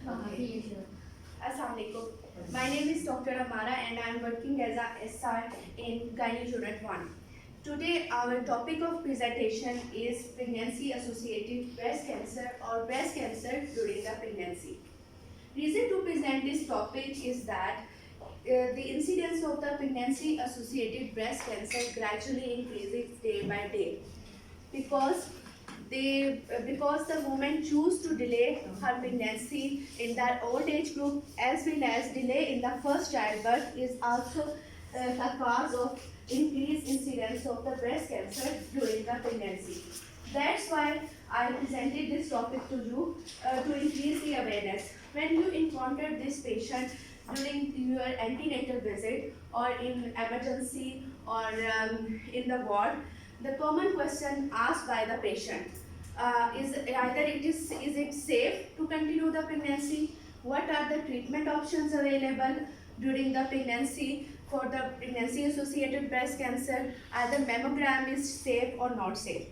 Okay. Sure. Assalamualaikum. My name is Dr. Amara and I am working as a SR in Gynae Unit 1. Today our topic of presentation is pregnancy associated breast cancer or breast cancer during the pregnancy. Reason to present this topic is that the incidence of the pregnancy associated breast cancer gradually increases day by day because because the women choose to delay her pregnancy in their old age group as well as delay in the first childbirth is also a cause of increased incidence of the breast cancer during the pregnancy. That's why I presented this topic to you to increase the awareness. When you encounter this patient during your antenatal visit or in emergency or in the ward, the common question asked by the patient is either is it safe to continue the pregnancy? What are the treatment options available during the pregnancy for the pregnancy associated breast cancer? Either mammogram is safe or not safe.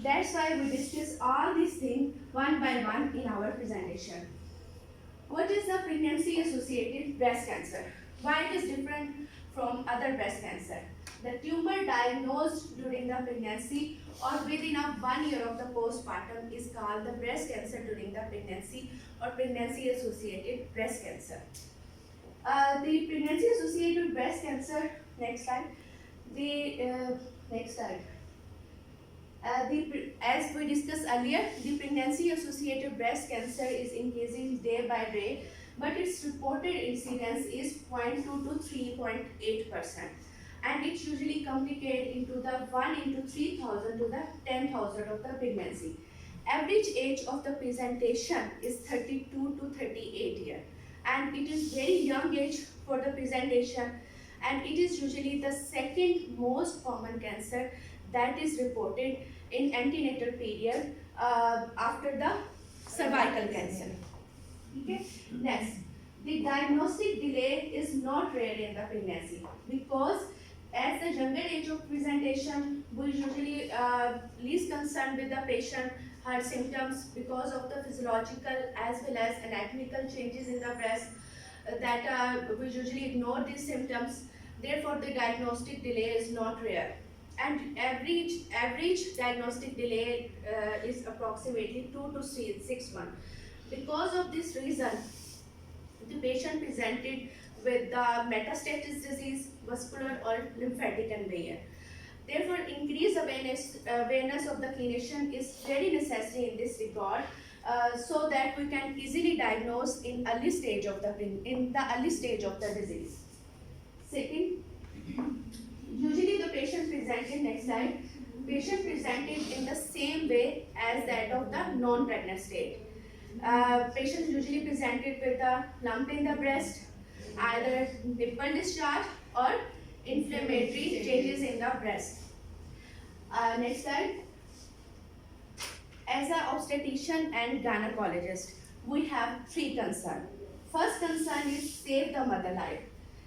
That's why we discuss all these things one by one in our presentation. What is the pregnancy associated breast cancer? Why it is different from other breast cancer? The tumor diagnosed during the pregnancy or within a 1 year of the postpartum is called the breast cancer during the pregnancy or pregnancy associated breast cancer. The pregnancy associated breast cancer, next slide. Next slide. As we discussed earlier, the pregnancy associated breast cancer is increasing day by day, but its reported incidence is 0.2 to 3.8%. And it usually complicates into the 1 into 3,000 to the 10,000 of the pregnancy. Average age of the presentation is 32 to 38 years, and it is very young age for the presentation, and it is usually the second most common cancer that is reported in antenatal period after the cervical cancer. Okay. Next, the diagnostic delay is not rare in the pregnancy because at the younger age of presentation, we usually least concerned with the patient, her symptoms because of the physiological as well as anatomical changes in the breast that we usually ignore these symptoms. Therefore, the diagnostic delay is not rare. And average diagnostic delay is approximately 2 to 6 months. Because of this reason, the patient presented with the metastatic disease, vascular or lymphatic invasion. Therefore, increased awareness of the clinician is very necessary in this regard, so that we can easily diagnose in the early stage of the disease. Second, usually the patient presented, next slide, patient presented in the same way as that of the non-pregnant state. Patients usually presented with a lump in the breast, either nipple discharge or inflammatory changes in the breast. Next slide. As an obstetrician and gynecologist, we have three concerns. First concern is save the mother life.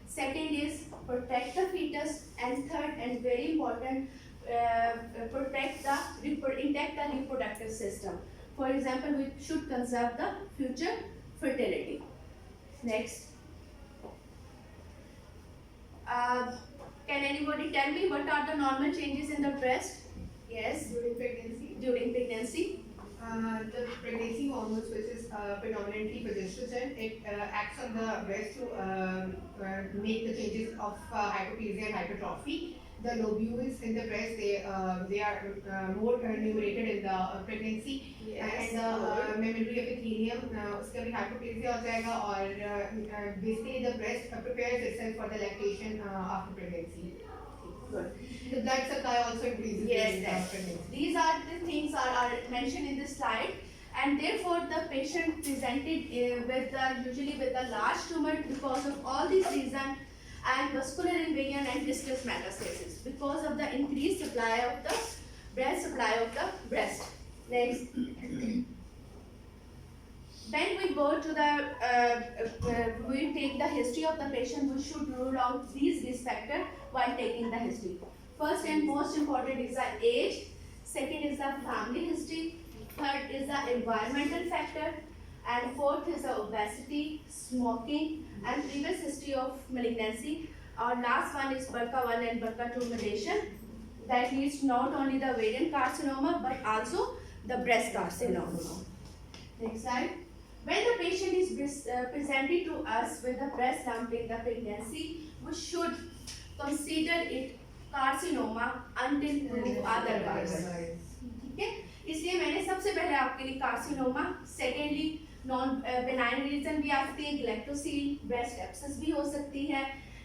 Second is protect the fetus, and third and very important, protect the reproductive system. For example, we should conserve the future fertility. Next. Can anybody tell me what are the normal changes in the breast? Yes. During pregnancy, Pregnancy. the pregnancy hormones, which is predominantly progesterone, it acts on the breast to make the changes of hypoplasia and hypertrophy. The lobules in the breast, they are more numerated in the pregnancy. Yes. And the mammillary epithelium, उसका भी hypoplasia हो जाएगा, और basically the breast prepares itself for the lactation after pregnancy. Good. The blood supply also increases Yes, during yes. pregnancy. These are the things are mentioned in this slide, and therefore the patient presented usually with a large tumor because of all these reasons, and vascular invasion and distal metastasis because of the increased supply of the breast. Next. When we go to we take the history of the patient, we should rule out these risk factors while taking the history. First and most important is the age, second is the family history, third is the environmental factor, and fourth fourth is the obesity, smoking, and previous history of malignancy. Our last one is BRCA1 and BRCA2 mutation that leads not only the ovarian carcinoma but also the breast carcinoma. Next slide. When the patient is presented to us with a breast lump in the pregnancy, we should consider it carcinoma until proved otherwise. ठीक है, इसलिए मैंने सबसे पहले आपके लिए carcinoma, secondly non benign region भी आ सकती है, ग्लैक्टोसील, ब्रेस्ट एब्सेस भी हो सकती है,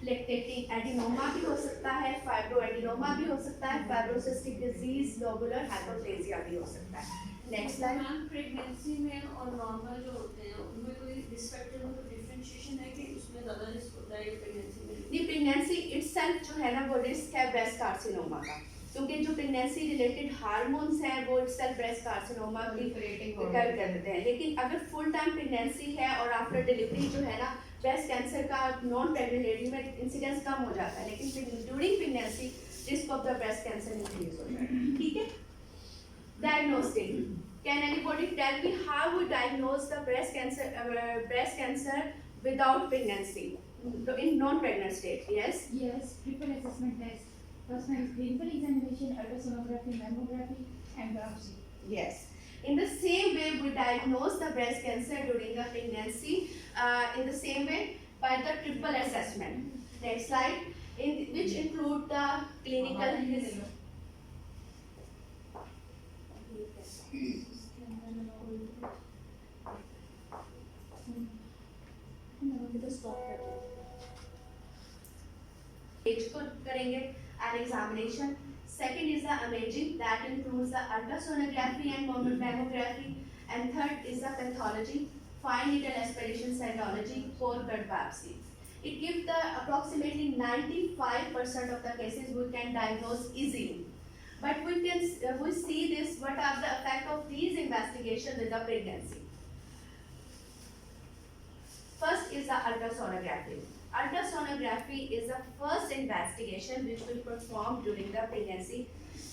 लैक्टेटिंग एडिनोमा भी हो सकता है, फाइब्रोएडिनोमा भी हो सकता है, फाइब्रोसिस्टिक डिजीज, लोबुलर हाइपोप्लेजिया भी हो सकता है. Next slide. प्रेगनेंसी में और नॉर्मल जो होते हैं उनमें कोई रिस्क फैक्टर में कोई डिफरेंशिएशन है कि उसमें ज़्यादा रिस्क होता है प्रेगनेंसी में? ये प्रेगनेंसी इटसेल्फ जो है ना वो रिस्क है ब्रेस्ट कार्सिनोमा का, क्योंकि जो प्रेगनेंसी रिलेटेड हार्मोन्स हैं वो इटसेल्फ ब्रेस्ट कार्सिनोमा की कर देते हैं. लेकिन अगर फुल टाइम प्रेगनेंसी है और आफ्टर डिलीवरी जो है ना ब्रेस्ट कैंसर का नॉन प्रेग्नेंट लेडी में इंसिडेंस कम हो जाता है, लेकिन during pregnancy risk of the breast cancer increase होता है. ठीक है. Diagnostic. Can anybody tell me how we diagnose the breast cancer without pregnancy in non-pregnant state? Yes. Yes, triple assessment test. First one is clinical examination, ultrasonography, mammography, and biopsy. Yes. In the same way, we diagnose the breast cancer during the pregnancy. In the same way, by the triple assessment. Next slide. Which include the clinical history. करेंगे an examination. Second is the imaging that includes the ultrasonography and mammography, and third is the pathology, fine needle aspiration cytology, core blood biopsy. It gives the approximately 95% of the cases we can diagnose easily. But we see this, what are the effect of these investigations with the pregnancy. First is the ultrasonography. Ultrasonography is the first investigation which we perform during the pregnancy.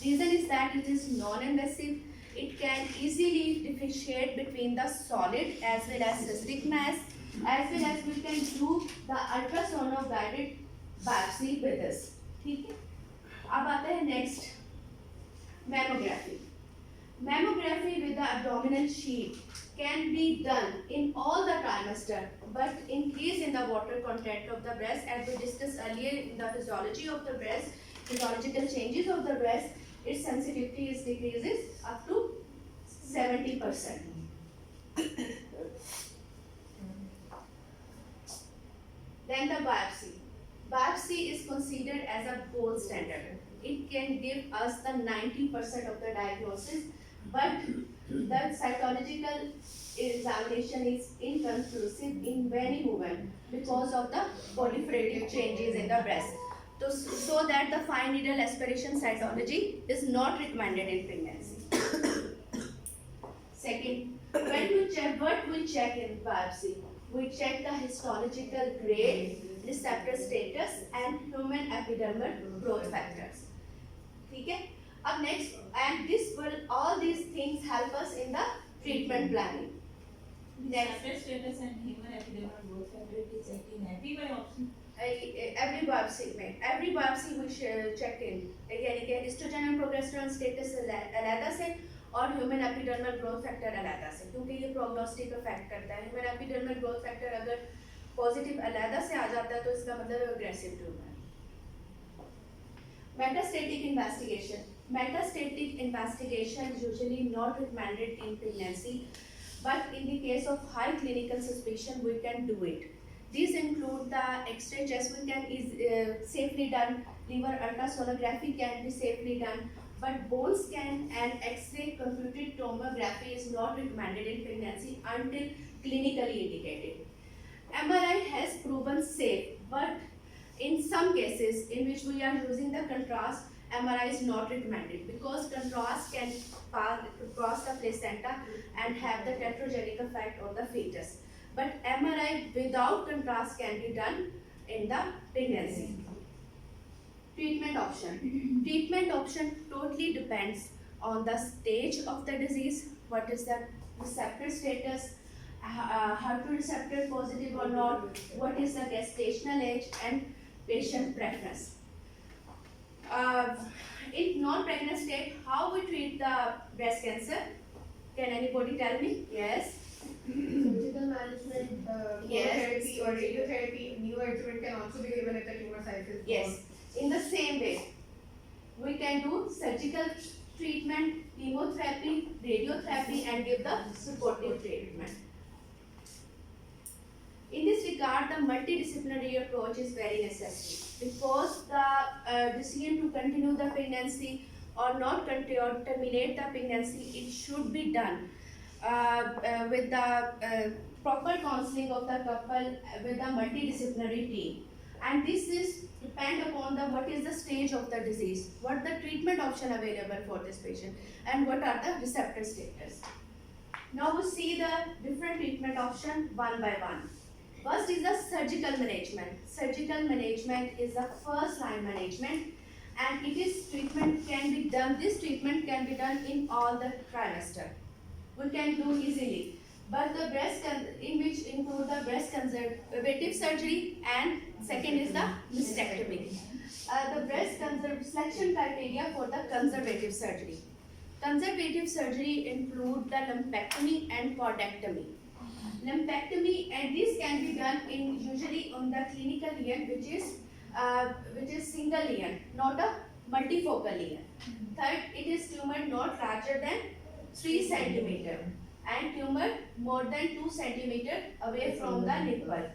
Reason is that it is non-invasive. It can easily differentiate between the solid as well as cystic mass, as well as we can do the ultrasound guided biopsy with this. ठीक है. अब आते हैं next. Mammography. Mammography with the abdominal sheet can be done in all the trimester, but increase in the water content of the breast, as we discussed earlier in the physiology of the breast, physiological changes of the breast, its sensitivity is decreases up to 70%. Then the biopsy. Biopsy is considered as a gold standard. It can give us the 90% of the diagnosis, but the cytological examination is inconclusive in many women because of the proliferative changes in the breast. So that the fine needle aspiration cytology is not recommended in pregnancy. Second, what we check in biopsy? We check the histological grade, receptor status, and human epidermal growth factors. ठीक है. अब next, and this will all these things help us in the treatment planning. Next, Receptor status and human epidermal growth factor is checked in every biopsy. every biopsy we check in. यानी कि estrogen and progesterone status अलग से और human epidermal growth factor अलग से, क्योंकि ये prognostic effect करता है. human epidermal growth factor अगर positive अलग से आ जाता है तो इसका मतलब aggressive tumor. Metastatic investigation. Metastatic investigation is usually not recommended in pregnancy, but in the case of high clinical suspicion, we can do it. These include the X-ray chest is safely done, liver ultrasonography can be safely done, but bone scan and X-ray computed tomography is not recommended in pregnancy until clinically indicated. MRI has proven safe, but in some cases in which we are using the contrast, MRI is not recommended because contrast can cross the placenta and have the teratogenic effect on the fetus. But MRI without contrast can be done in the pregnancy. Treatment option. Treatment option totally depends on the stage of the disease, what is the receptor status, HER2 receptor positive or not, what is the gestational age, and patient preference. In non-pregnant state, how we treat the breast cancer? Can anybody tell me? Yes. Surgical management, Yes. chemotherapy or radiotherapy, neoadjuvant can also be given if the tumor size is Yes. In the same way, we can do surgical treatment, chemotherapy, radiotherapy, and give the supportive treatment. In this regard, the multidisciplinary approach is very necessary because the decision to continue the pregnancy or not continue or terminate the pregnancy, it should be done with the proper counseling of the couple with the multidisciplinary team. And this is depend upon the what is the stage of the disease, what the treatment option available for this patient, and what are the receptor status. Now we see the different treatment option one by one. First is the surgical management. Surgical management is the first line management, and it is treatment can be done. This treatment can be done in all the trimester. We can do easily, but the breast in which include the breast conservative surgery, and second is the mastectomy. The breast selection criteria for the conservative surgery. Conservative surgery include the lumpectomy and cordectomy. Lumpectomy, and this can be done in usually on the clinical lesion which is single lesion, not a multifocal lesion. Third, it is tumor not larger than 3 centimeter and tumor more than 2 centimeter away from the nipple,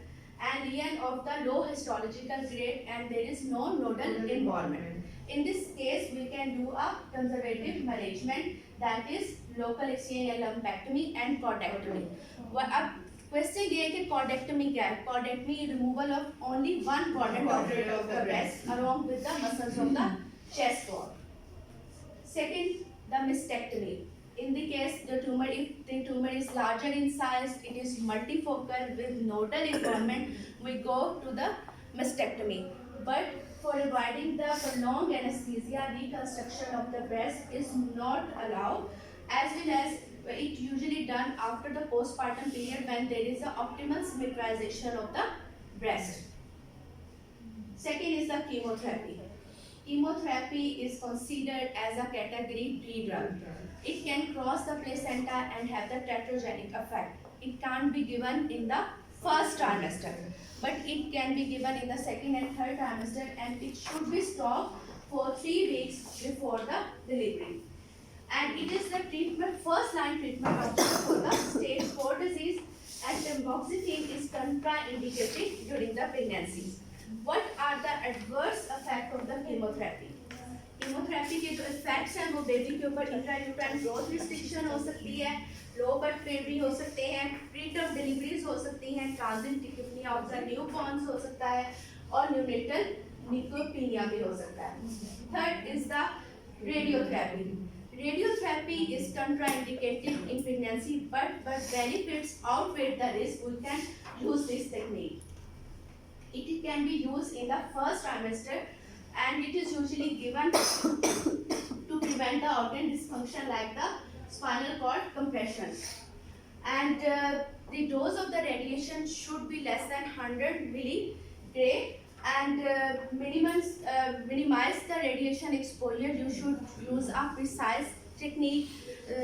and lesion of the low histological grade, and there is no nodal involvement. In this case, we can do a conservative management, that is local exchange lumpectomy and cordectomy. अब question ये है कि cordectomy क्या है? Cordectomy removal of only one quadrant of the breast along with the muscles of the chest wall. Second, the mastectomy. In the case the tumor, if the tumor is larger in size, it is multifocal with nodal involvement, we go to the mastectomy. But for avoiding the prolonged anesthesia, reconstruction of the breast is not allowed, as well as it usually done after the postpartum period when there is a optimal symmetrization of the breast. Second is the chemotherapy. Chemotherapy is considered as a category B drug. It can cross the placenta and have the teratogenic effect. It can't be given in the first trimester, but it can be given in the second and third trimester, and it should be stopped for 3 weeks before the delivery. And it is the treatment, first line treatment option for the stage 4 disease, and tamoxifen is contraindicated during the pregnancy. What are the adverse effects of the chemotherapy? Chemotherapy के जो effects हैं वो baby के ऊपर intrauterine growth restriction हो सकती है, low birth weight भी हो सकते हैं, प्रीटर्म डिलीवरीज हो सकती हैं, ट्रांजिट टिकेपनिया ऑफ द न्यूबॉर्न्स हो सकता है, और न्यूनेटल न्यूक्लियोपीनिया भी हो सकता है. Third is the radiotherapy. Radiotherapy is contraindicated in pregnancy, but benefits outweigh the risk. We can use this technique. It can be used in the first trimester, and it is usually given to prevent the organ dysfunction like the spinal cord compression. And the dose of the radiation should be less than 100 milligray, and minimize the radiation exposure. You should use a precise technique,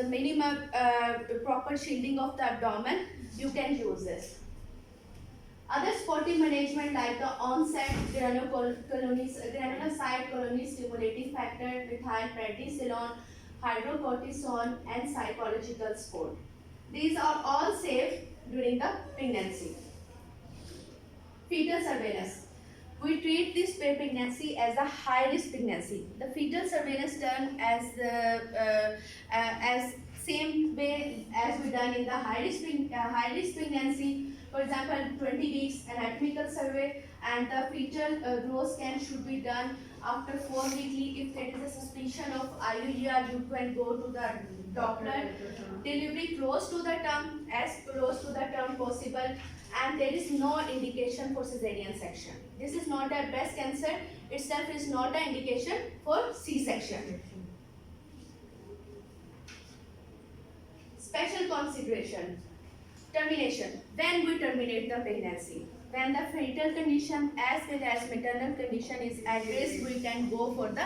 minimum proper shielding of the abdomen. You can use this. Other supportive management like the onset granulocyte colony stimulating factor, methylprednisolone, hydrocortisone, and psychological support. These are all safe during the pregnancy. Fetal surveillance. We treat this pregnancy as a high-risk pregnancy. The fetal surveillance done as same way as we done in the high-risk pregnancy. For example, 20 weeks anatomical survey, and the fetal growth scan should be done after 4 weekly. If there is a suspicion of IUGR, you can go to the doctor. Delivery close to the term, as close to the term possible, and there is no indication for cesarean section. This is not a breast cancer itself is not an indication for C-section. Special consideration. Termination. When we terminate the pregnancy, when the fetal condition as well as maternal condition is at risk, we can go for the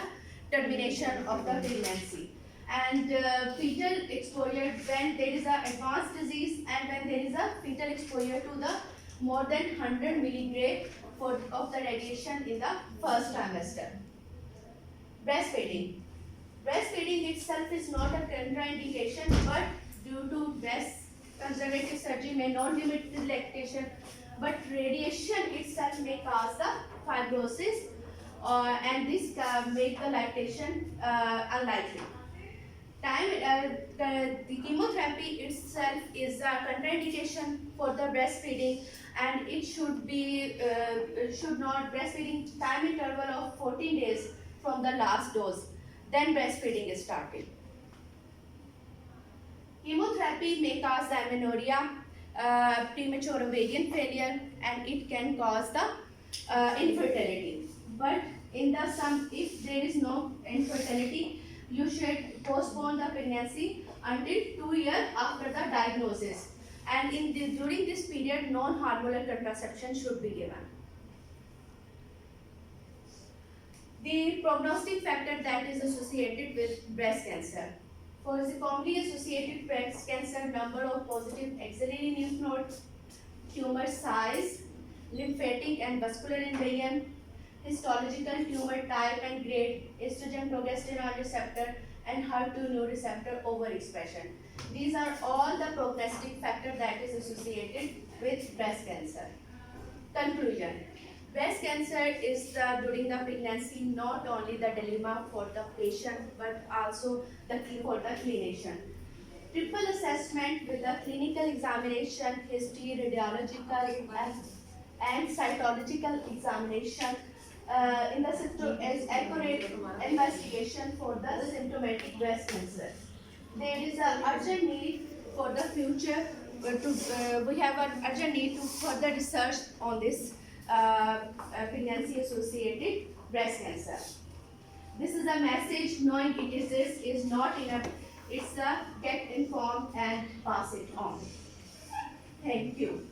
termination of the pregnancy. And fetal exposure, when there is a advanced disease and when there is a fetal exposure to the more than 100 milligray of the radiation in the first trimester. Breastfeeding. Breastfeeding itself is not a contraindication, but due to breast conservative surgery may not limit the lactation, but radiation itself may cause the fibrosis, and this make the lactation unlikely. The chemotherapy itself is a contraindication for the breastfeeding, and it should not breastfeeding time interval of 14 days from the last dose. Then breastfeeding is started. Chemotherapy may cause the amenorrhea, premature ovarian failure, and it can cause the infertility. But if there is no infertility, you should postpone the pregnancy until 2 years after the diagnosis. And during this period, non-hormonal contraception should be given. The prognostic factor that is associated with breast cancer. For the commonly associated breast cancer, number of positive axillary lymph nodes, tumor size, lymphatic and vascular invasion, histological tumor type and grade, estrogen progesterone receptor, and HER2 receptor overexpression. These are all the prognostic factors that is associated with breast cancer. Conclusion. Breast cancer is during the pregnancy not only the dilemma for the patient but also for the clinician. Triple assessment with the clinical examination, history, radiological and cytological examination in the system is accurate investigation for the symptomatic breast cancer. There is an urgent need for the future we have an urgent need to further research on this pregnancy associated breast cancer. This is a message. Knowing it is not enough. It's a get informed and pass it on. Thank you.